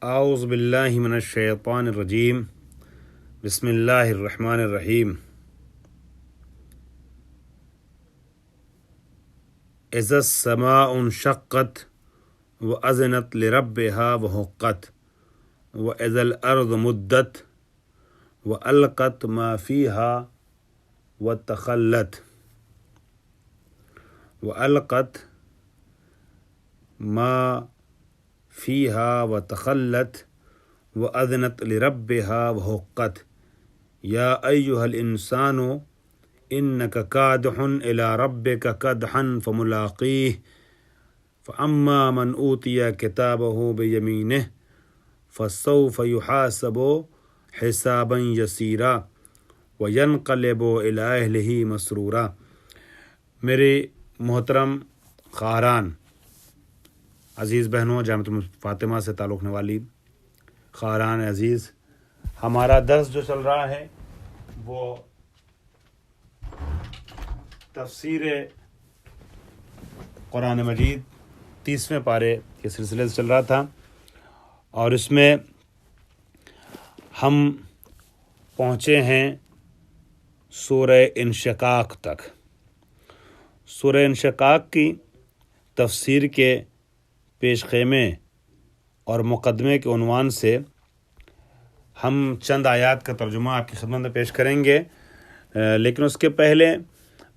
اعوذ باللہ من الشیطان الرجیم بسم اللہ الرحمن الرحیم اذا السماء انشقت واذنت لربها وحقت واذا الارض مدت والقت ما فيها وتخلت والقت ما فيها وتخلت وأذنت لربها وحقت يا أيها الإنسان إنك كادح إلى ربك كدحا فملاقيه فأما من أوتي كتابه بيمينه فسوف يحاسب حسابا يسيرا وينقلب إلى أهله مسرورا۔ میرے محترم خواہران، عزیز بہنوں، جامعۃ فاطمہ سے تعلق رکھنے والی خواہران عزیز، ہمارا درس جو چل رہا ہے وہ تفسیر قرآن مجید 30ویں پارے کے سلسلے سے چل رہا تھا، اور اس میں ہم پہنچے ہیں سورہ انشقاق تک۔ سورہ انشقاق کی تفسیر کے پیش خیمے اور مقدمے کے عنوان سے ہم چند آیات کا ترجمہ آپ کی خدمت میں پیش کریں گے، لیکن اس کے پہلے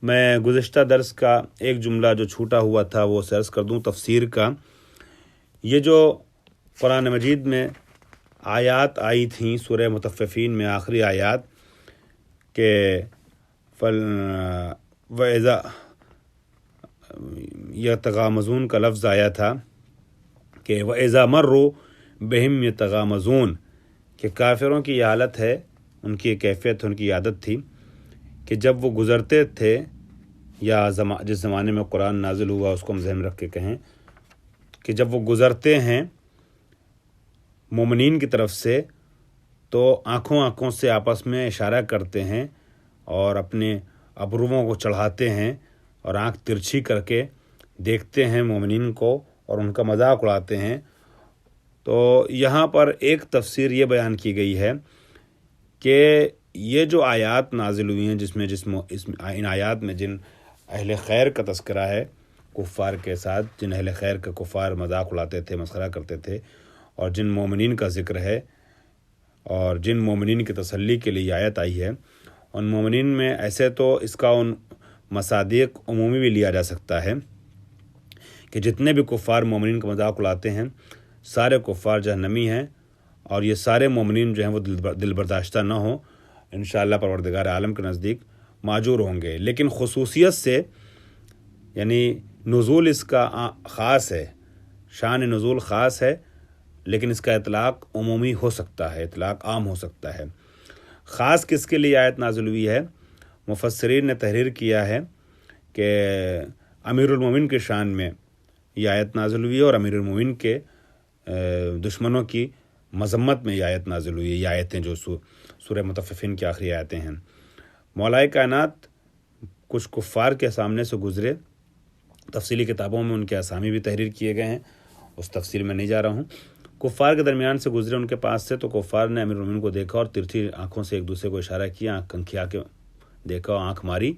میں گزشتہ درس کا ایک جملہ جو چھوٹا ہوا تھا وہ عرض کر دوں تفسیر کا۔ یہ جو قرآن مجید میں آیات آئی تھیں سورہ مطففین میں آخری آیات کہ وَإِذَا یتغامزون کا لفظ آیا تھا کہ وَإِذَا مَرُّوا بِهِمْ يَتَغَامَزُونَ، کہ کافروں کی یہ حالت ہے، ان کی کیفیت، ان کی عادت تھی کہ جب وہ گزرتے تھے، یا جس زمانے میں قرآن نازل ہوا اس کو ہم ذہن میں رکھ کے کہیں کہ جب وہ گزرتے ہیں مومنین کی طرف سے تو آنکھوں سے آپس میں اشارہ کرتے ہیں اور اپنے ابروؤں کو چڑھاتے ہیں اور آنکھ ترچھی کر کے دیکھتے ہیں مومنین کو اور ان کا مذاق اڑاتے ہیں۔ تو یہاں پر ایک تفسیر یہ بیان کی گئی ہے کہ یہ جو آیات نازل ہوئی ہیں جس میں ان آیات میں جن اہل خیر کا تذکرہ ہے کفار کے ساتھ، جن اہل خیر کا کفار مذاق اڑاتے تھے، مسخرہ کرتے تھے، اور جن مومنین کا ذکر ہے اور جن مومنین کی تسلی کے لیے آیت آئی ہے، ان مومنین میں ایسے تو اس کا ان مصادیق عمومی بھی لیا جا سکتا ہے کہ جتنے بھی کفار مومنین کا مذاق اڑاتے ہیں سارے کفار جہنمی ہیں، اور یہ سارے مومنین جو ہیں وہ دل برداشتہ نہ ہوں، انشاءاللہ پروردگار عالم کے نزدیک معجور ہوں گے۔ لیکن خصوصیت سے یعنی نزول اس کا خاص ہے، شان نزول خاص ہے، لیکن اس کا اطلاق عمومی ہو سکتا ہے، اطلاق عام ہو سکتا ہے۔ خاص کس کے لیے آیت نازل ہوئی ہے؟ مفسرین نے تحریر کیا ہے کہ امیر المومنین کے شان میں یہ آیت نازل ہوئی ہے، اور امیر المومنین کے دشمنوں کی مذمت میں یہ آیت نازل ہوئی ہے۔ یہ آیتیں جو سورہ مطففین کی آخری آیتیں ہیں، مولا کائنات کچھ کفار کے سامنے سے گزرے، تفصیلی کتابوں میں ان کے اسامی بھی تحریر کیے گئے ہیں، اس تفصیل میں نہیں جا رہا ہوں۔ کفار کے درمیان سے گزرے ان کے پاس سے، تو کفار نے امیر المومنین کو دیکھا اور ترچھی آنکھوں سے ایک دوسرے کو اشارہ کیا، آنکھ کنکھیا کے دیکھا، آنکھ ماری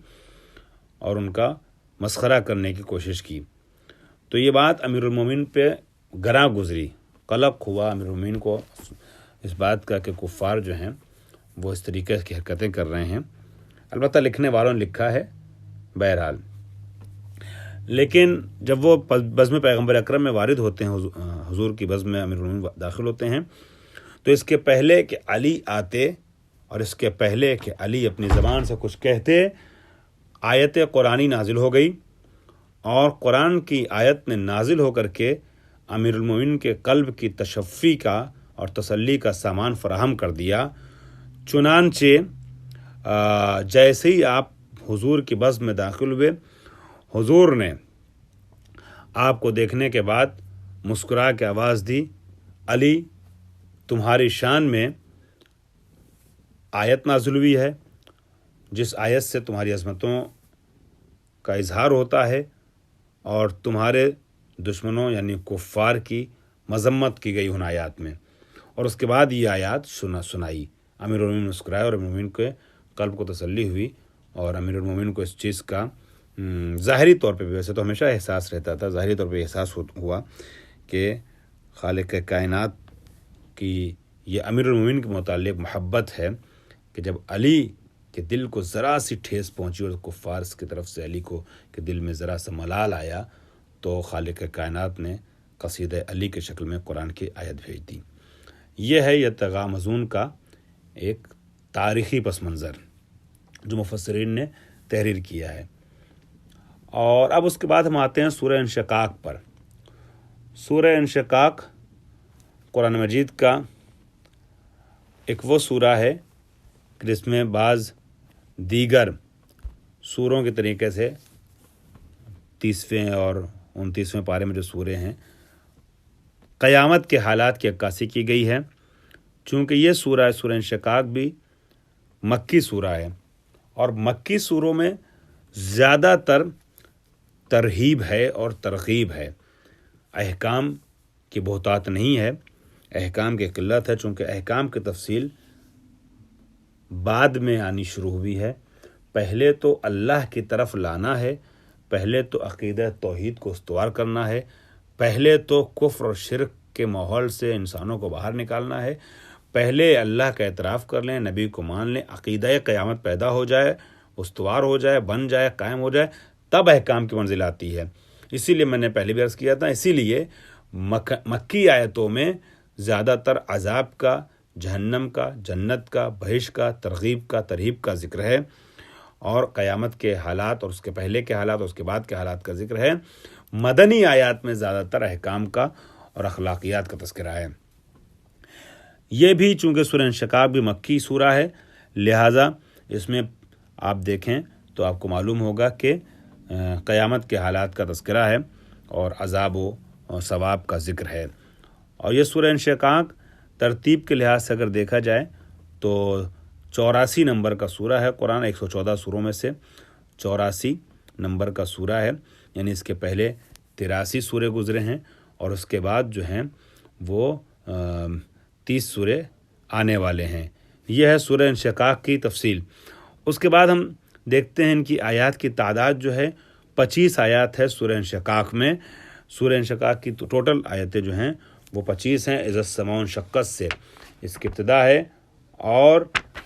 اور ان کا مسخرہ کرنے کی کوشش کی۔ تو یہ بات امیر المومنین پہ گراں گزری، قلق ہوا امیر المومنین کو اس بات کا کہ کفار جو ہیں وہ اس طریقے کی حرکتیں کر رہے ہیں۔ البتہ لکھنے والوں نے لکھا ہے بہرحال، لیکن جب وہ بزم پیغمبر اکرم میں وارد ہوتے ہیں، حضور کی بزم میں امیر المومنین داخل ہوتے ہیں، تو اس کے پہلے کہ علی آتے اور اس کے پہلے کہ علی اپنی زبان سے کچھ کہتے، آیت قرآنی نازل ہو گئی، اور قرآن کی آیت نے نازل ہو کر کے امیر المومنین کے قلب کی تشفی کا اور تسلی کا سامان فراہم کر دیا۔ چنانچہ جیسے ہی آپ حضور کی بزم میں داخل ہوئے، حضور نے آپ کو دیکھنے کے بعد مسکرا کے آواز دی، علی تمہاری شان میں آیت نازل ہوئی ہے جس آیت سے تمہاری عظمتوں کا اظہار ہوتا ہے اور تمہارے دشمنوں یعنی کفار کی مذمت کی گئی ان آیات میں۔ اور اس کے بعد یہ آیات سنائی. امیر المومنین مسکرائے اور امیر المومنین کے قلب کو تسلی ہوئی، اور امیر المومنین کو اس چیز کا ظاہری طور پہ بھی، ویسے تو ہمیشہ احساس رہتا تھا، ظاہری طور پہ احساس ہوا کہ خالق کائنات کی یہ امیر المومنین کے متعلق محبت ہے کہ جب علی کے دل کو ذرا سی ٹھیس پہنچی اور کفار کی طرف سے علی کو کے دل میں ذرا سا ملال آیا، تو خالق کائنات نے قصیدہ علی کے شکل میں قرآن کی آیت بھیج دی. یہ ہے یہ تغامزون کا ایک تاریخی پس منظر جو مفسرین نے تحریر کیا ہے. اور اب اس کے بعد ہم آتے ہیں سورہ انشقاق پر. سورہ انشقاق قرآن مجید کا ایک وہ سورہ ہے جس میں بعض دیگر سوروں کے طریقے سے 30ویں اور 29ویں پارے میں جو سورے ہیں قیامت کے حالات کی عکاسی کی گئی ہے. چونکہ یہ سورہ انشقاق بھی مکی سورہ ہے، اور مکی سوروں میں زیادہ تر ترہیب ہے اور ترغیب ہے، احکام کی بہتات نہیں ہے، احکام کی قلت ہے. چونکہ احکام کی تفصیل بعد میں آنی شروع ہوئی ہے. پہلے تو اللہ کی طرف لانا ہے، پہلے تو عقیدہ توحید کو استوار کرنا ہے، پہلے تو کفر اور شرک کے ماحول سے انسانوں کو باہر نکالنا ہے، پہلے اللہ کا اعتراف کر لیں، نبی کو مان لیں، عقیدہ قیامت پیدا ہو جائے، استوار ہو جائے، بن جائے، قائم ہو جائے، تب احکام کی منزل آتی ہے. اسی لیے میں نے پہلے بھی عرض کیا تھا، اسی لیے مکی آیتوں میں زیادہ تر عذاب کا، جہنم کا، جنت کا، بہشت کا، ترغیب کا، ترہیب کا ذکر ہے، اور قیامت کے حالات اور اس کے پہلے کے حالات اور اس کے بعد کے حالات کا ذکر ہے. مدنی آیات میں زیادہ تر احکام کا اور اخلاقیات کا تذکرہ ہے. یہ بھی چونکہ سورہ انشقاق بھی مکی سورہ ہے، لہٰذا اس میں آپ دیکھیں تو آپ کو معلوم ہوگا کہ قیامت کے حالات کا تذکرہ ہے اور عذاب و ثواب کا ذکر ہے. اور یہ سورہ انشقاق ترتیب کے لحاظ سے اگر دیکھا جائے تو 84 نمبر کا سورہ ہے. قرآن 114 سوروں میں سے 84 نمبر کا سورہ ہے، یعنی اس کے پہلے 83 سورے گزرے ہیں، اور اس کے بعد جو ہیں وہ 30 سورے آنے والے ہیں. یہ ہے سورہ انشقاق کی تفصیل. اس کے بعد ہم دیکھتے ہیں ان کی آیات کی تعداد جو ہے 25 آیات ہے سورہ انشقاق میں. سورہ انشقاق کی ٹوٹل آیتیں جو ہیں وہ 25 ہیں. اذا السماء انشقت سے اس کی ابتدا ہے، اور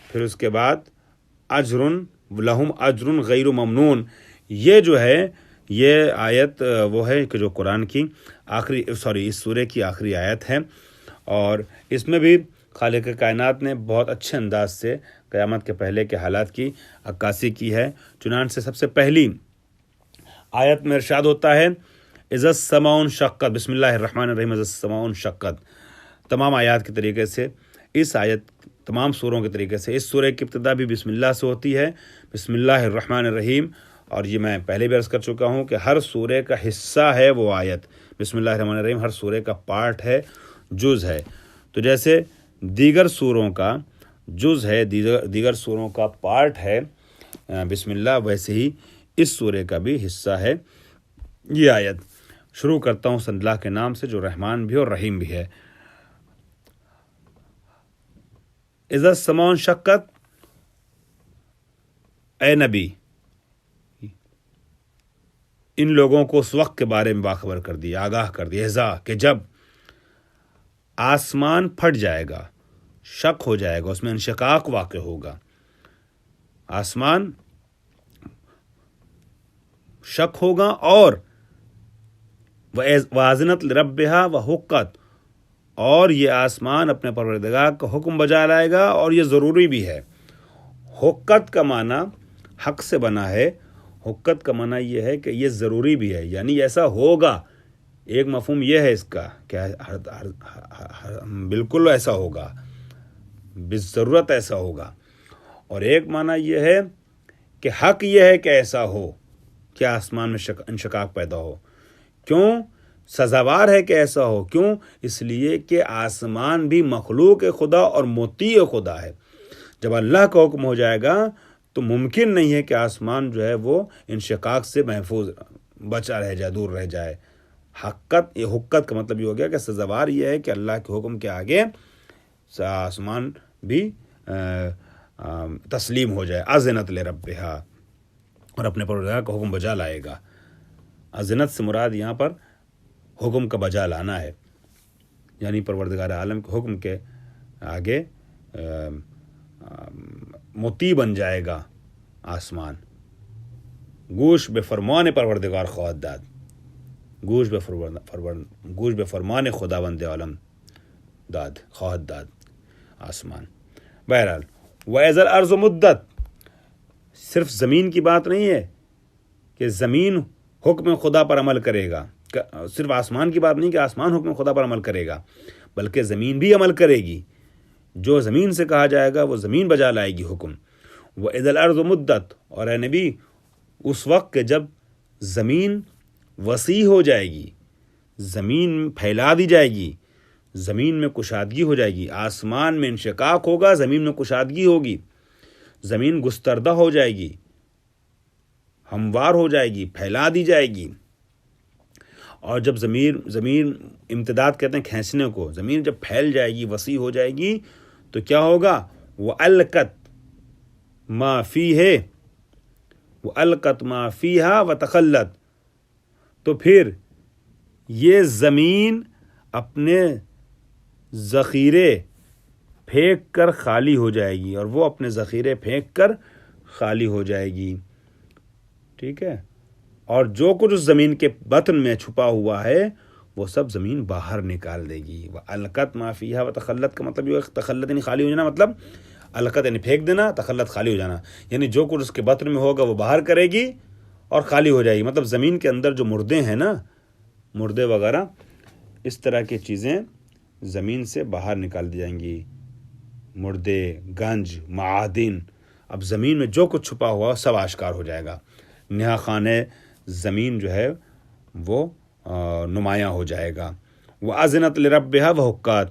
پھر اس کے بعد لہم اجر غیر ممنون. یہ جو ہے یہ آیت وہ ہے کہ جو قرآن کی اس سورے کی آخری آیت ہے، اور اس میں بھی خالق کائنات نے بہت اچھے انداز سے قیامت کے پہلے کے حالات کی عکاسی کی ہے. چنانچہ سب سے پہلی آیت میں ارشاد ہوتا ہے اذا السماء انشقت، بسم اللہ الرحمن الرحیم، اذا السماء انشقت. تمام آیات کے طریقے سے اس آیت، تمام سوروں کے طریقے سے اس سورے کی ابتدا بھی بسم اللہ سے ہوتی ہے، بسم اللہ الرحمن الرحیم. اور یہ میں پہلے بھی عرض کر چکا ہوں کہ ہر سورے کا حصہ ہے وہ آیت، بسم اللہ الرحمن الرحیم ہر سورے کا پارٹ ہے، جز ہے. تو جیسے دیگر سوروں کا جز ہے، دیگر سوروں کا پارٹ ہے بسم اللہ، ویسے ہی اس سورے کا بھی حصہ ہے یہ آیت. شروع کرتا ہوں اللہ کے نام سے جو رحمان بھی اور رحیم بھی ہے. اذا السماء انشقت، اے نبی ان لوگوں کو اس وقت کے بارے میں باخبر کر دیا، آگاہ کر دیا، اذا کہ جب آسمان پھٹ جائے گا، شق ہو جائے گا، اس میں انشقاق واقع ہوگا، آسمان شق ہوگا، اور وَأَذِنَتْ لِرَبِّهَا وَحُقَّتْ، اور یہ آسمان اپنے پروردگار کا حکم بجا لائے گا، اور یہ ضروری بھی ہے. حقت کا معنی حق سے بنا ہے، حقت کا معنی یہ ہے کہ یہ ضروری بھی ہے، یعنی ایسا ہوگا. ایک مفہوم یہ ہے اس کا کہ بالکل ایسا ہوگا، بالضرورت ایسا ہوگا. اور ایک معنی یہ ہے کہ حق یہ ہے کہ ایسا ہو، کہ آسمان میں انشقاق پیدا ہو. کیوں؟ سزاوار ہے کہ ایسا ہو. کیوں؟ اس لیے کہ آسمان بھی مخلوق خدا اور مطیع خدا ہے. جب اللہ کا حکم ہو جائے گا تو ممکن نہیں ہے کہ آسمان جو ہے وہ انشقاق سے محفوظ بچا رہ جائے، دور رہ جائے. حقت کا مطلب یہ ہو گیا کہ سزاوار یہ ہے کہ اللہ کے حکم کے آگے آسمان بھی تسلیم ہو جائے. اذنت لربھا، اور اپنے پروردگار کا حکم بجا لائے گا. اذنت سے مراد یہاں پر حکم کا بجا لانا ہے، یعنی پروردگار عالم کے حکم کے آگے مطیع بن جائے گا آسمان. گوش بے فرمان پروردگار خواہد داد، گوش بے فرمان خداوند عالم داد، خواہد داد آسمان. بہرحال وَإِذَا الْأَرْضُ مُدَّتْ، صرف زمین کی بات نہیں ہے کہ زمین حکم خدا پر عمل کرے گا، صرف آسمان کی بات نہیں کہ آسمان حکم خدا پر عمل کرے گا، بلکہ زمین بھی عمل کرے گی. جو زمین سے کہا جائے گا وہ زمین بجا لائے گی حکم. وَإِذَا الْأَرْضُ مُدَّتْ، اور اے نبی اس وقت کہ جب زمین وسیع ہو جائے گی، زمین پھیلا دی جائے گی، زمین میں کشادگی ہو جائے گی، آسمان میں انشقاق ہوگا، زمین میں کشادگی ہوگی، زمین گستردہ ہو جائے گی، ہموار ہو جائے گی، پھیلا دی جائے گی. اور جب زمین امتداد کہتے ہیں کھینچنے کو، زمین جب پھیل جائے گی، وسیع ہو جائے گی، تو کیا ہوگا؟ وَأَلْقَتْ مَا فِيهَا وَأَلْقَتْ مَا فِيهَا وَتَخَلَّتْ، تو پھر یہ زمین اپنے ذخیرے پھینک کر خالی ہو جائے گی، اور وہ اپنے ذخیرے پھینک کر خالی ہو جائے گی. ٹھیک ہے، اور جو کچھ اس زمین کے بطن میں چھپا ہوا ہے وہ سب زمین باہر نکال دے گی. وَأَلْقَتْ مَا فِيهَا وَتَخَلَّتْ کا مطلب یہ تخلت یعنی خالی ہو جانا، مطلب القت یعنی پھینک دینا، تخلت خالی ہو جانا، یعنی جو کچھ اس کے بطن میں ہوگا وہ باہر کرے گی اور خالی ہو جائے گی. مطلب زمین کے اندر جو مردے ہیں نا، مردے وغیرہ، اس طرح کی چیزیں زمین سے باہر نکال دی جائیں گی. مردے، گنج، معادن، اب زمین میں جو کچھ چھپا ہوا سب آشکار ہو جائے گا. نہا خانہ زمین جو ہے وہ نمایاں ہو جائے گا. وَأَذِنَتْ لِرَبِّهَا وَحُقَّتْ،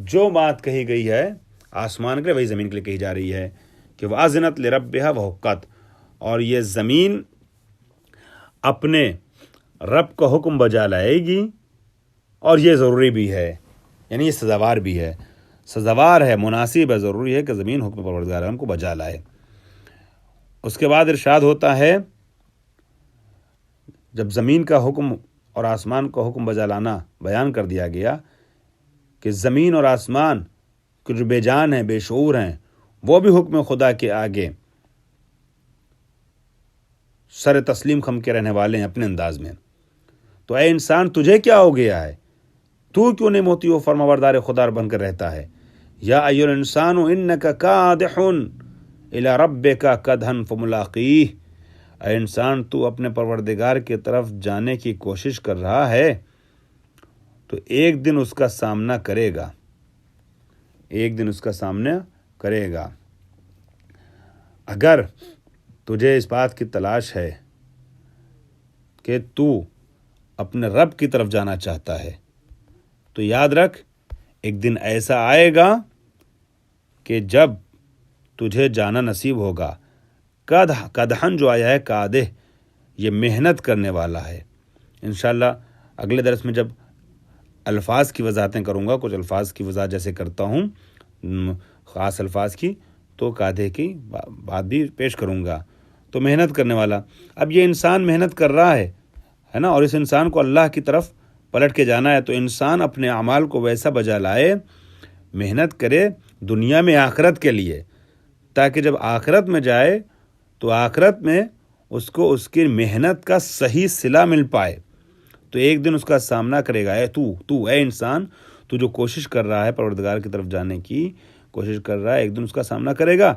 جو بات کہی گئی ہے آسمان کے لیے وہی زمین کے لیے کہی جا رہی ہے کہ وَأَذِنَتْ لِرَبِّهَا وَحُقَّتْ، اور یہ زمین اپنے رب کا حکم بجا لائے گی، اور یہ ضروری بھی ہے، یعنی یہ سزاوار بھی ہے، سزاوار ہے، مناسب ہے، ضروری ہے کہ زمین حکم پروردگار عالم کو بجا لائے. اس کے بعد ارشاد ہوتا ہے جب زمین کا حکم اور آسمان کا حکم بجا لانا بیان کر دیا گیا کہ زمین اور آسمان کے جو بے جان ہیں، بے شعور ہیں، وہ بھی حکم خدا کے آگے سر تسلیم خم کے رہنے والے ہیں اپنے انداز میں. تو اے انسان تجھے کیا ہو گیا ہے؟ تو کیوں نہیں موتی و فرمانبردار خدا بن کر رہتا ہے؟ یا ایھا الانسان انک کادح الی ربک کدحا فملاقیہ، اے انسان تو اپنے پروردگار کی طرف جانے کی کوشش کر رہا ہے تو ایک دن اس کا سامنا کرے گا، ایک دن اس کا سامنا کرے گا. اگر تجھے اس بات کی تلاش ہے کہ تو اپنے رب کی طرف جانا چاہتا ہے تو یاد رکھ ایک دن ایسا آئے گا کہ جب تجھے جانا نصیب ہوگا. کدحن جو آیا ہے کادح، یہ محنت کرنے والا ہے. انشاءاللہ اگلے درس میں جب الفاظ کی وضاحتیں کروں گا، کچھ الفاظ کی وضاحت جیسے کرتا ہوں خاص الفاظ کی، تو کادح کی بات بھی پیش کروں گا. تو محنت کرنے والا، اب یہ انسان محنت کر رہا ہے نا، اور اس انسان کو اللہ کی طرف پلٹ کے جانا ہے. تو انسان اپنے اعمال کو ویسا بجا لائے، محنت کرے دنیا میں آخرت کے لیے، تاکہ جب آخرت میں جائے تو آخرت میں اس کو اس کی محنت کا صحیح صلہ مل پائے. تو ایک دن اس کا سامنا کرے گا. اے انسان، تو جو کوشش کر رہا ہے پروردگار کی طرف جانے کی کوشش کر رہا ہے، ایک دن اس کا سامنا کرے گا.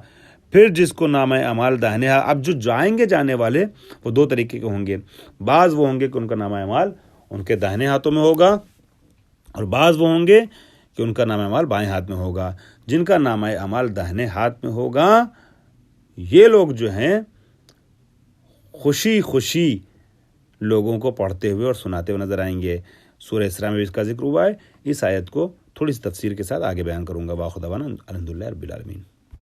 پھر جس کو نامہ اعمال داہنے، اب جو جائیں گے جانے والے وہ دو طریقے کے ہوں گے. بعض وہ ہوں گے کہ ان کا نامہ اعمال ان کے داہنے ہاتھوں میں ہوگا، اور بعض وہ ہوں گے کہ ان کا نامہ اعمال بائیں ہاتھ میں ہوگا. جن کا نامہ اعمال داہنے ہاتھ میں ہوگا یہ لوگ جو ہیں خوشی خوشی لوگوں کو پڑھتے ہوئے اور سناتے ہوئے نظر آئیں گے. سورہ اسراء میں بھی اس کا ذکر ہوا ہے. اس آیت کو تھوڑی سی تفسیر کے ساتھ آگے بیان کروں گا. واخر دعوانا الحمدللہ رب العالمین.